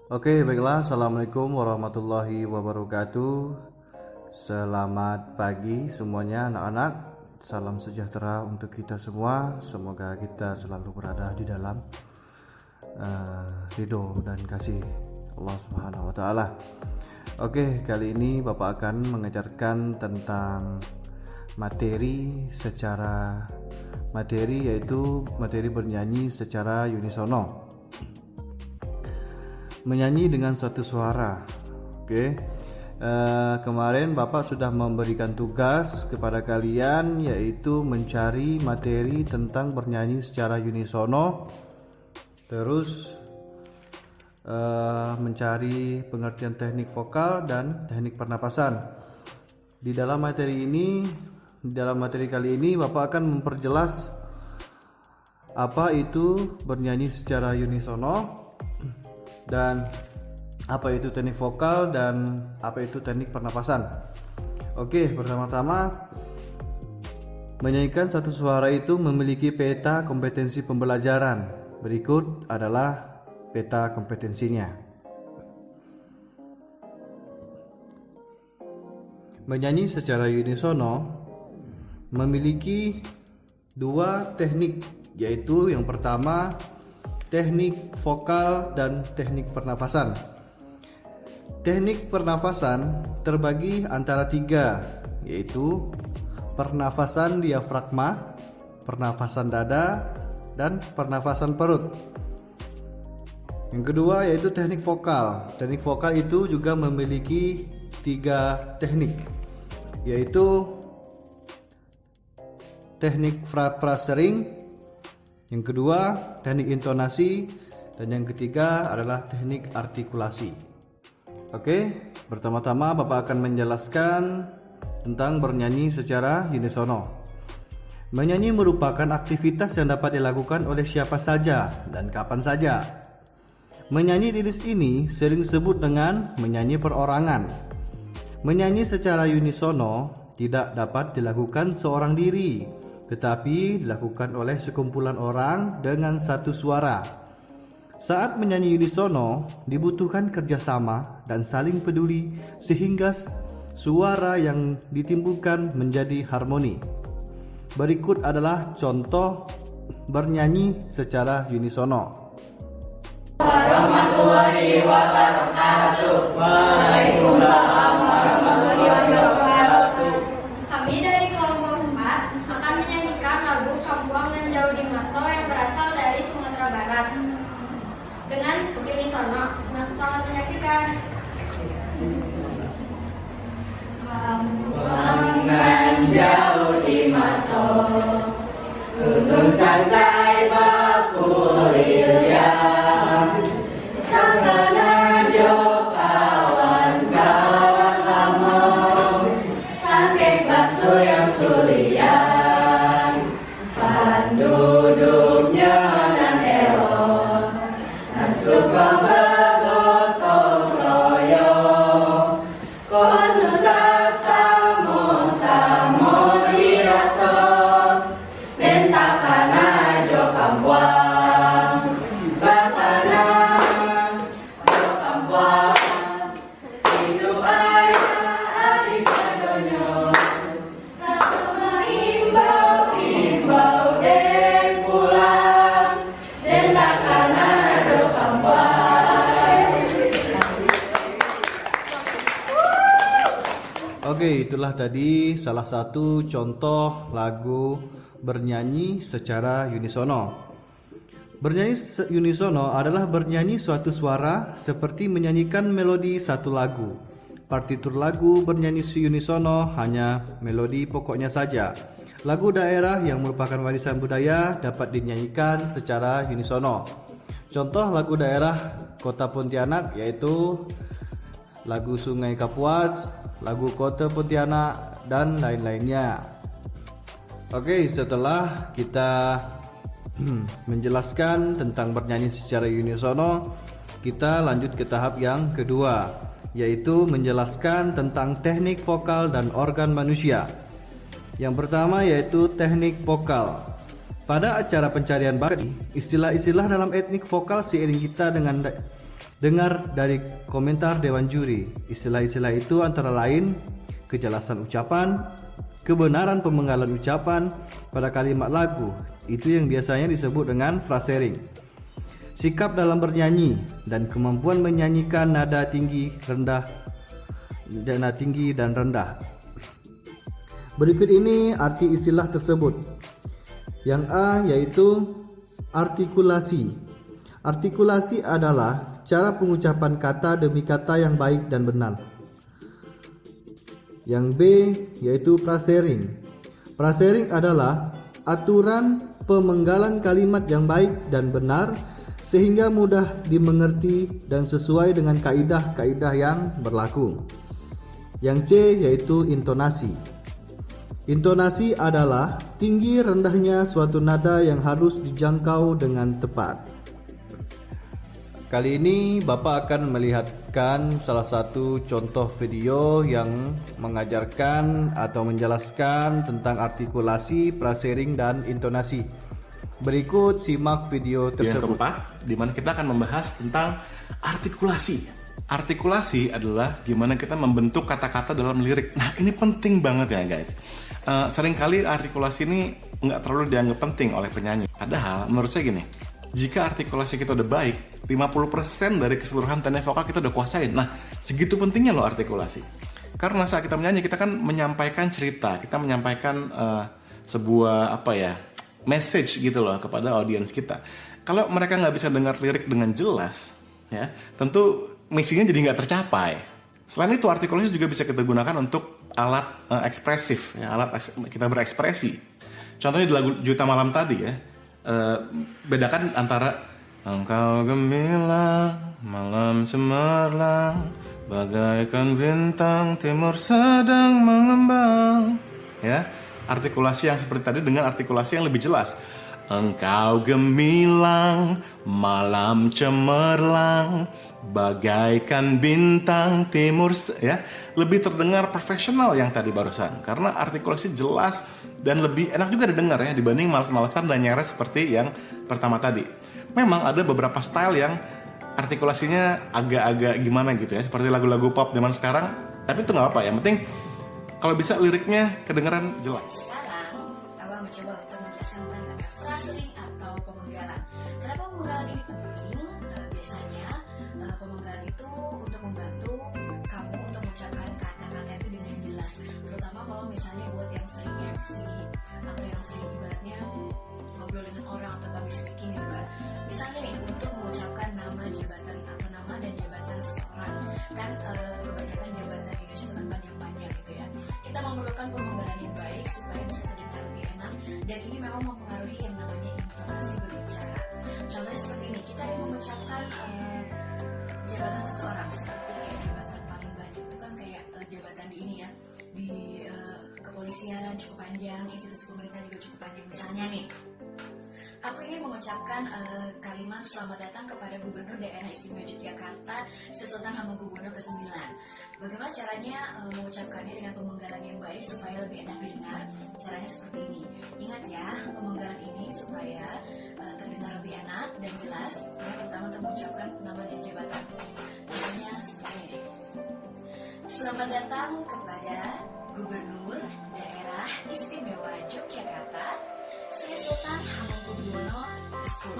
Oke, baiklah. Assalamualaikum warahmatullahi wabarakatuh. Selamat pagi semuanya anak-anak. Salam sejahtera untuk kita semua. Semoga kita selalu berada di dalam ridho dan kasih Allah Subhanahu wa taala. Oke, kali ini Bapak akan mengajarkan tentang materi yaitu materi bernyanyi secara unisono. Menyanyi dengan satu suara. Oke. Kemarin Bapak sudah memberikan tugas kepada kalian, yaitu mencari materi tentang bernyanyi secara unisono, terus mencari pengertian teknik vokal dan teknik pernapasan. Di dalam materi kali ini Bapak akan memperjelas apa itu bernyanyi secara unisono, dan apa itu teknik vokal, dan apa itu teknik pernapasan. Oke, pertama-tama, menyanyikan satu suara itu memiliki peta kompetensi pembelajaran. Berikut adalah peta kompetensinya. Menyanyi secara unisono memiliki dua teknik, yaitu yang pertama teknik vokal dan teknik pernafasan. Teknik pernafasan terbagi antara tiga, yaitu pernafasan diafragma, pernafasan dada, dan pernafasan perut. Yang kedua yaitu teknik vokal. Teknik vokal itu juga memiliki tiga teknik, yaitu teknik phrasing, yang kedua teknik intonasi, dan yang ketiga adalah teknik artikulasi. Oke, pertama-tama Bapak akan menjelaskan tentang bernyanyi secara unisono. Menyanyi merupakan aktivitas yang dapat dilakukan oleh siapa saja dan kapan saja. Menyanyi di list ini sering disebut dengan menyanyi perorangan. Menyanyi secara unisono tidak dapat dilakukan seorang diri, tetapi dilakukan oleh sekumpulan orang dengan satu suara. Saat menyanyi unisono dibutuhkan kerjasama dan saling peduli sehingga suara yang ditimbulkan menjadi harmoni. Berikut adalah contoh bernyanyi secara unisono. Warahmatullahi wabarakatuh. Waalaikumsalam warahmatullahi wabarakatuh. Kami dari kelompok 4 akan menyanyikan lagu Kambuang dan Jauh di Mato yang berasal dari Sumatera Barat dengan unisono. Selamat menyaksikan. Kambuang dan jauh di Mato, gunung sansai bakulir ya. Tangan jo kawan-kawan lamong, sangkek bakso yang sulian, penduduknya dan elok, dan suka bergotong royong. Kau susah samo-samo dirasok, bentakan aja kampuang, bakanan jo kampuang, hidup ari sadonyo. Rasanya imbau den pulang, bentakan aja kampuang. Oke, itulah tadi salah satu contoh lagu bernyanyi secara unisono. Bernyanyi unisono adalah bernyanyi suatu suara seperti menyanyikan melodi satu lagu. Partitur lagu bernyanyi unisono hanya melodi pokoknya saja. Lagu daerah yang merupakan warisan budaya dapat dinyanyikan secara unisono. Contoh lagu daerah Kota Pontianak yaitu lagu Sungai Kapuas, lagu Kota Pontianak, dan lain-lainnya. Oke, setelah kita menjelaskan tentang bernyanyi secara unisono, kita lanjut ke tahap yang kedua, yaitu menjelaskan tentang teknik vokal dan organ manusia. Yang pertama yaitu teknik vokal. Pada acara pencarian bakat, istilah-istilah dalam etnik vokal seiring kita dengan Dengar dari komentar Dewan Juri. Istilah-istilah itu antara lain kejelasan ucapan, kebenaran pemenggalan ucapan pada kalimat lagu. Itu yang biasanya disebut dengan frasering. Sikap dalam bernyanyi dan kemampuan menyanyikan nada tinggi, dan rendah. Berikut ini arti istilah tersebut. Yang A yaitu artikulasi. Artikulasi adalah cara pengucapan kata demi kata yang baik dan benar. Yang B yaitu frasering. Frasering adalah aturan pemenggalan kalimat yang baik dan benar sehingga mudah dimengerti dan sesuai dengan kaidah-kaidah yang berlaku. Yang C yaitu intonasi. Intonasi adalah tinggi rendahnya suatu nada yang harus dijangkau dengan tepat. Kali ini Bapak akan melihatkan salah satu contoh video yang mengajarkan atau menjelaskan tentang artikulasi, frasering, dan intonasi. Berikut simak video tersebut. Yang keempat, di mana kita akan membahas tentang artikulasi. Artikulasi adalah gimana kita membentuk kata-kata dalam lirik. Nah, ini penting banget ya guys. Seringkali artikulasi ini nggak terlalu dianggap penting oleh penyanyi. Padahal menurut saya gini, jika artikulasi kita udah baik, 50% dari keseluruhan teknik vokal kita udah kuasain. Nah, segitu pentingnya loh artikulasi. Karena saat kita menyanyi, kita kan menyampaikan cerita, kita menyampaikan sebuah message gitu loh kepada audiens kita. Kalau mereka nggak bisa dengar lirik dengan jelas, ya tentu misinya jadi nggak tercapai. Selain itu, artikulasi juga bisa kita gunakan untuk alat ekspresif, ya, alat kita berekspresi. Contohnya di lagu Juta Malam tadi ya. Bedakan antara engkau gemilang, malam cemerlang, bagaikan bintang timur sedang mengembang. Ya, artikulasi yang seperti tadi dengan artikulasi yang lebih jelas. Engkau gemilang, malam cemerlang, bagaikan bintang timur, ya, lebih terdengar profesional yang tadi barusan karena artikulasi jelas dan lebih enak juga didengar ya dibanding malas-malasan dan nyeret seperti yang pertama tadi. Memang ada beberapa style yang artikulasinya agak-agak gimana gitu ya, seperti lagu-lagu pop zaman sekarang, tapi itu nggak apa ya, yang penting kalau bisa liriknya kedengeran jelas. Sekarang, Abang mencoba untuk menjelaskan tentang frasering atau pemenggalan. Kenapa pemenggalan ini penting? Biasanya pemenggalan itu untuk membantu kamu untuk mengucapkan kata-kata itu dengan jelas. Terutama kalau misalnya buat yang sering MC atau yang sering ibaratnya ngobrol dengan orang atau public speaking gitu kan. Misalnya nih untuk mengucapkan nama jabatan atau nama dan jabatan seseorang, kan kebanyakan jabatan di Indonesia kan panjang-panjang gitu ya. Kita memerlukan pemenggalan yang baik supaya bisa terdengar lebih enak, dan ini memang mempengaruhi yang namanya intonasi berbicara. Contohnya seperti ini, kita yang mengucapkan jabatan seseorang seperti kayak jabatan paling banyak itu kan kayak jabatan di ini ya, di kepolisian cukup panjang, institusi pemerintah juga cukup panjang. Misalnya nih, aku ingin mengucapkan kalimat selamat datang kepada Gubernur Daerah Istimewa Yogyakarta Sri Sultan Hamengkubuwono ke-9. Bagaimana caranya mengucapkannya dengan pemenggalan yang baik supaya lebih enak didengar? Caranya seperti ini. Ingat ya, pemenggalan ini supaya terdengar lebih enak dan jelas. Yang pertama untuk mengucapkan nama dan jabatan. Contohnya seperti ini. Selamat datang kepada Gubernur Daerah Istimewa Yogyakarta Sri Sultan Hamengkubuwono ke-10.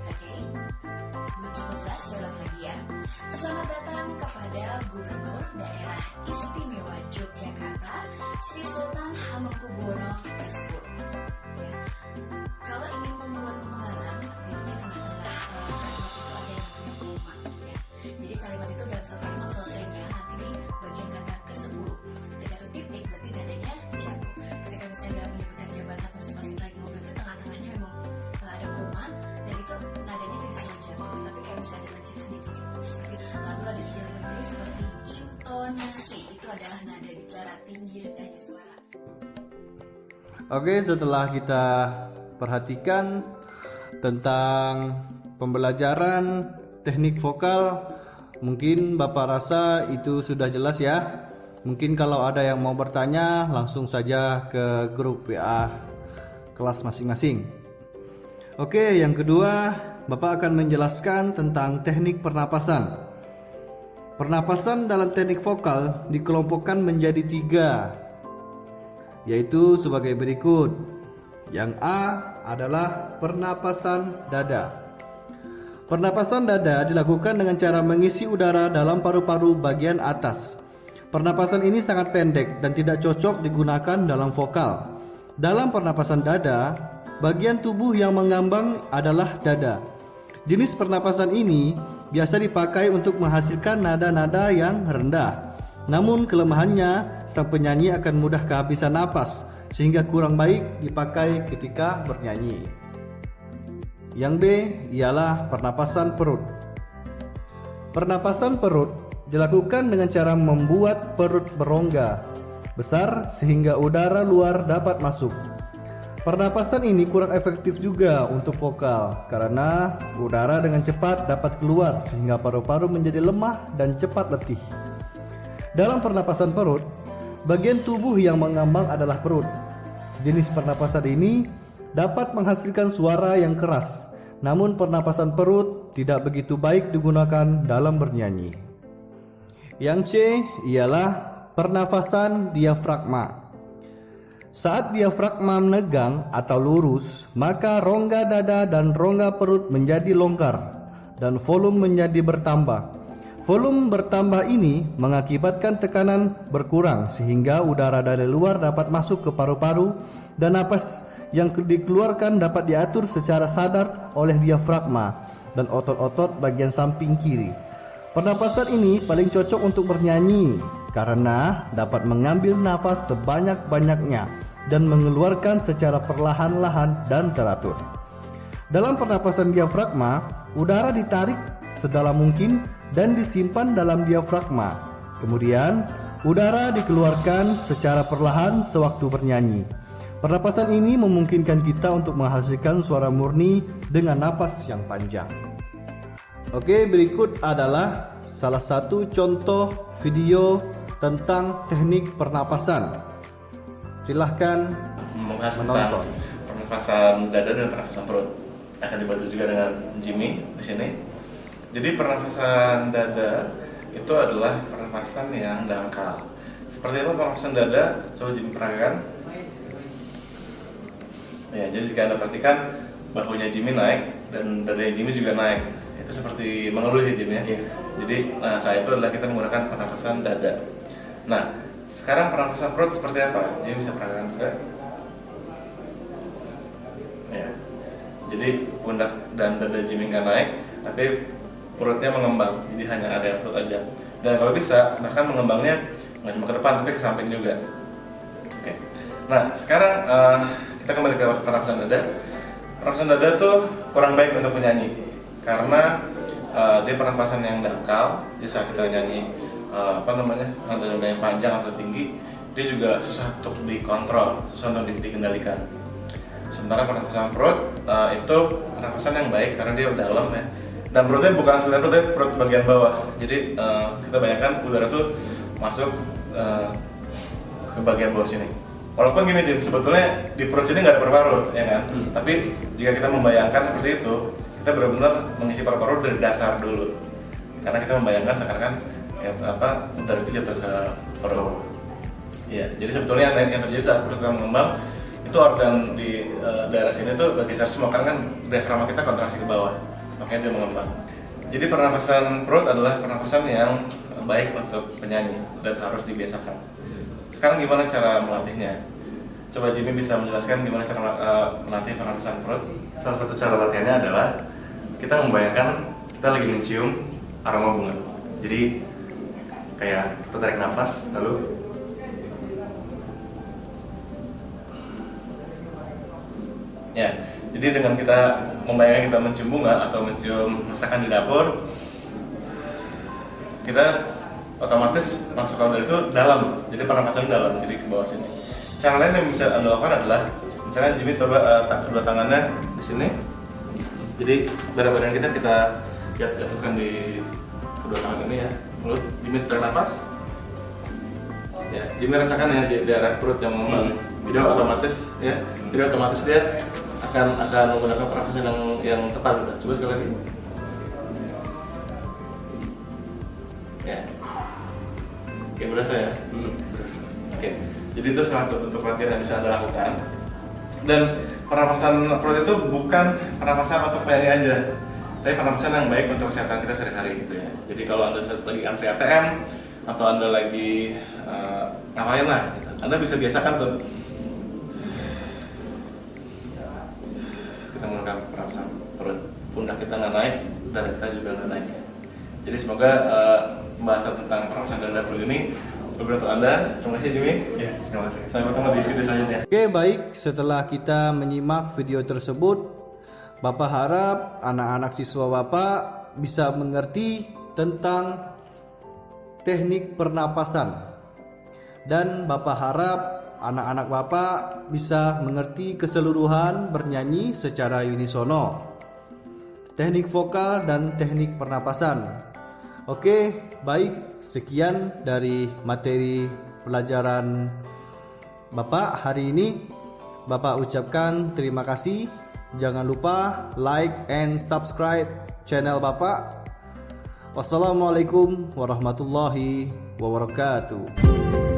Oke, belum cukup jelas, saya ulang lagi ya. Selamat datang kepada Gubernur Daerah Istimewa Yogyakarta Sri Sultan Hamengkubuwono ke-10. Ya. Kalau ingin membuat pemenggalan, jadi di tengah-tengah kalimat itu ada yang namanya koma. Ya. Jadi kalimat itu dalam satu kalimat selesainya nanti di bagian kata ke-10. Ketika itu titik, berarti nadanya jatuh. Ketika misalnya dalam menyebutkan jabatan pas kita lagi ngobrol itu tengah-tengahnya memang ada koma, dan itu nadanya tidak selalu jatuh, tapi kayak misalnya dilanjutkan itu seperti. Lalu ada juga yang penting seperti intonasi, itu adalah nada bicara tinggi rendahnya suara. Oke, setelah kita perhatikan tentang pembelajaran teknik vokal, mungkin Bapak rasa itu sudah jelas ya. Mungkin kalau ada yang mau bertanya, langsung saja ke grup WA kelas masing-masing. Oke, yang kedua Bapak akan menjelaskan tentang teknik pernapasan. Pernapasan dalam teknik vokal dikelompokkan menjadi 3, yaitu sebagai berikut. Yang A adalah pernapasan dada. Pernapasan dada dilakukan dengan cara mengisi udara dalam paru-paru bagian atas. Pernapasan ini sangat pendek dan tidak cocok digunakan dalam vokal. Dalam pernapasan dada, bagian tubuh yang mengambang adalah dada. Jenis pernapasan ini biasa dipakai untuk menghasilkan nada-nada yang rendah. Namun kelemahannya, sang penyanyi akan mudah kehabisan napas, sehingga kurang baik dipakai ketika bernyanyi. Yang B ialah pernapasan perut. Pernapasan perut dilakukan dengan cara membuat perut berongga besar sehingga udara luar dapat masuk. Pernapasan ini kurang efektif juga untuk vokal karena udara dengan cepat dapat keluar sehingga paru-paru menjadi lemah dan cepat letih. Dalam pernapasan perut, bagian tubuh yang mengambang adalah perut. Jenis pernapasan ini dapat menghasilkan suara yang keras, namun pernapasan perut tidak begitu baik digunakan dalam bernyanyi. Yang C ialah pernafasan diafragma. Saat diafragma menegang atau lurus, maka rongga dada dan rongga perut menjadi longgar dan volume menjadi bertambah. Volume bertambah ini mengakibatkan tekanan berkurang sehingga udara dari luar dapat masuk ke paru-paru dan napas yang dikeluarkan dapat diatur secara sadar oleh diafragma dan otot-otot bagian samping kiri. Pernapasan ini paling cocok untuk bernyanyi karena dapat mengambil nafas sebanyak-banyaknya dan mengeluarkan secara perlahan-lahan dan teratur. Dalam pernapasan diafragma, udara ditarik sedalam mungkin dan disimpan dalam diafragma. Kemudian, udara dikeluarkan secara perlahan sewaktu bernyanyi. Pernapasan ini memungkinkan kita untuk menghasilkan suara murni dengan napas yang panjang. Oke, berikut adalah salah satu contoh video tentang teknik pernapasan. Silahkan menonton. Pernapasan dada dan pernapasan perut akan dibantu juga dengan Jimmy di sini. Jadi pernapasan dada itu adalah pernapasan yang dangkal. Seperti apa pernapasan dada? Coba Jimmy perhatikan. Ya, jadi jika Anda perhatikan bahunya Jimmy naik dan dadanya Jimmy juga naik. Itu seperti mengeluh ya Jimmy ya. Jadi saat itu adalah kita menggunakan pernapasan dada. Nah, sekarang pernapasan perut seperti apa? Jimmy bisa perhatikan juga. Ya. Jadi pundak dan dada Jimmy nggak naik, tapi perutnya mengembang. Jadi hanya area perut aja. Dan kalau bisa, bahkan mengembangnya nggak cuma ke depan, tapi ke samping juga. Oke. Nah, sekarang kita kembali ke pernapasan dada. Pernapasan dada tuh kurang baik untuk penyanyi karena dia pernapasan yang dangkal. Jadi saat kita nyanyi nada-nada yang panjang atau tinggi, dia juga susah untuk dikontrol, susah untuk dikendalikan. Sementara pernapasan perut itu pernapasan yang baik karena dia dalam ya. Dan perutnya bukan sekedar perut, tapi perut bagian bawah. Jadi kita bayangkan udara tuh masuk ke bagian bawah sini. Walaupun gini Jim, sebetulnya di perut sini nggak ada paru-paru, ya kan? Tapi jika kita membayangkan seperti itu, kita benar-benar mengisi paru-paru dari dasar dulu. Karena kita membayangkan seakan-akan udara itu jatuh ke paru. Ya, jadi sebetulnya yang terjadi saat perut kita mengembang itu organ di daerah sini tuh bergeser semua karena kan diafragma kita kontraksi ke bawah, makanya dia mengembang. Jadi pernafasan perut adalah pernafasan yang baik untuk penyanyi dan harus dibiasakan. Sekarang gimana cara melatihnya? Coba Jimmy bisa menjelaskan gimana cara melatih pernafasan perut? Salah satu cara latihannya adalah kita membayangkan kita lagi mencium aroma bunga. Jadi kayak kita tarik nafas lalu ya, jadi dengan kita membayangkan kita mencium bunga atau mencium masakan di dapur, kita otomatis masuk ke udara itu dalam, jadi pernapasan dalam, jadi ke bawah sini. Cara lain yang bisa Anda lakukan adalah, misalkan Jimmy coba kedua tangannya di sini, jadi badan kita jatuhkan di kedua tangan ini ya. Lalu Jimmy tarik nafas, ya Jimmy rasakan ya di daerah perut yang mengembang. Jadi otomatis ya, dia akan menggunakan pernafasan yang tepat gitu. Coba sekali lagi. Ya. Oke, berasa ya? Berasa. Oke. Jadi itu salah satu bentuk latihan yang bisa Anda lakukan. Dan pernapasan perut itu bukan pernapasan untuk penyanyi aja, tapi pernapasan yang baik untuk kesehatan kita sehari-hari gitu ya. Jadi kalau Anda lagi antri ATM atau Anda lagi ngapain lah gitu, Anda bisa biasakan tuh kita menggunakan pernapasan perut, pundak kita nggak naik dan kita juga nggak naik. Jadi semoga pembahasan tentang pernapasan dada perut ini berguna untuk Anda. Terima kasih Jimmy. Ya, terima kasih. Sampai ketemu di video selanjutnya. Oke, baik, setelah kita menyimak video tersebut, Bapak harap anak-anak siswa Bapak bisa mengerti tentang teknik pernapasan. Dan Bapak harap anak-anak Bapak bisa mengerti keseluruhan bernyanyi secara unisono, teknik vokal dan teknik pernapasan. Oke, baik, sekian dari materi pelajaran Bapak hari ini. Bapak ucapkan terima kasih. Jangan lupa like and subscribe channel Bapak. Wassalamualaikum warahmatullahi wabarakatuh.